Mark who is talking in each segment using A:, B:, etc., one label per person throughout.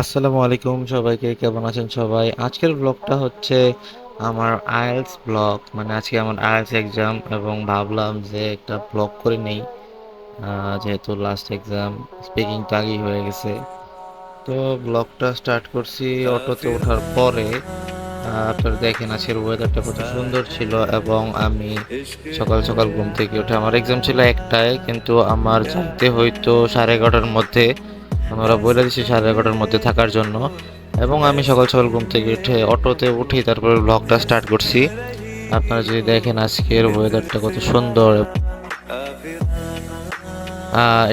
A: আসসালামু আলাইকুম সবাইকে, কেমন আছেন সবাই? আজকের ব্লগটা হচ্ছে আমার আইএলটিএস ব্লগ। মানে আজকে আমার আইএলটিএস এক্সাম এবং ভাবলাম যে একটা ব্লগ করে নেই। যেহেতু লাস্ট এক্সাম, স্পিকিং তো আগেই হয়ে গেছে, তো ব্লগটা স্টার্ট করছি অটোতে ওঠার পরে। আপনারা দেখেন আজকের ওয়েদারটা কত সুন্দর ছিল এবং আমি সকাল সকাল ঘুম থেকে উঠে, আমার এক্সাম ছিল একটায়, কিন্তু আমার যাইতে হয়তো 11:30টার মধ্যে। আমরা বলে দিছি 11:30টার মধ্যে থাকার জন্য। এবং আমি সকাল সকাল ঘুম থেকে উঠে অটোতে উঠি, তারপরে ব্লগটা স্টার্ট করছি। আপনারা যদি দেখেন আজকের ওয়েদারটা কত সুন্দর।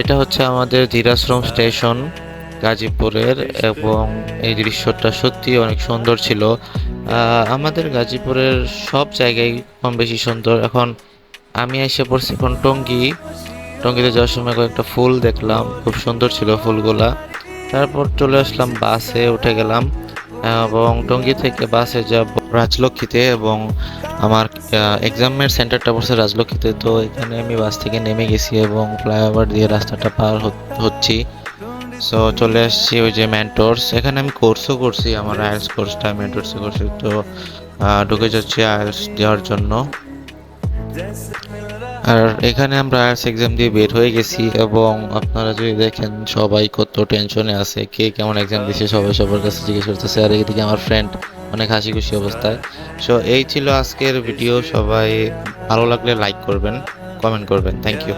A: এটা হচ্ছে আমাদের ধীরাশ্রম স্টেশন গাজীপুরের, এবং এই দৃশ্যটা সত্যি অনেক সুন্দর ছিল। আমাদের গাজীপুরের সব জায়গায় কম বেশি সুন্দর। এখন আমি এসে পড়ছি এখন টঙ্গীতে যাওয়ার সময় কয়েকটা ফুল দেখলাম, খুব সুন্দর ছিল ফুলগুলা। তারপর চলে আসলাম, বাসে উঠে গেলাম এবং টঙ্গী থেকে বাসে যাব রাজলক্ষ্মীতে। এবং আমার এক্সামের সেন্টারটা পড়ছে রাজলক্ষ্মীতে, তো এখানে আমি বাস থেকে নেমে গেছি এবং ফ্লাইওভার দিয়ে রাস্তাটা পার হচ্ছি। সো চলে আসছি ওই যে মেন্টরস, এখানে আমি কোর্সও করছি, আমার আইএলটিএস কোর্সটা মেন্টরসে করছি। তো ঢুকে যাচ্ছি আইএলটিএস দেওয়ার জন্য। আর এখানে আমরা আইএলটিএস এক্সাম দিয়ে বের হয়ে গেছি এবং আপনারা যদি দেখেন সবাই কত টেনশনে আছে, কে কেমন এক্সাম দিছে সবাই সবার কাছে জিজ্ঞেস করতেছে। আর এদিকে আমার ফ্রেন্ড অনেক হাসি খুশি অবস্থায়। সো এই ছিল আজকের ভিডিও। সবাই ভালো লাগলে লাইক করবেন, কমেন্ট করবেন। Thank you.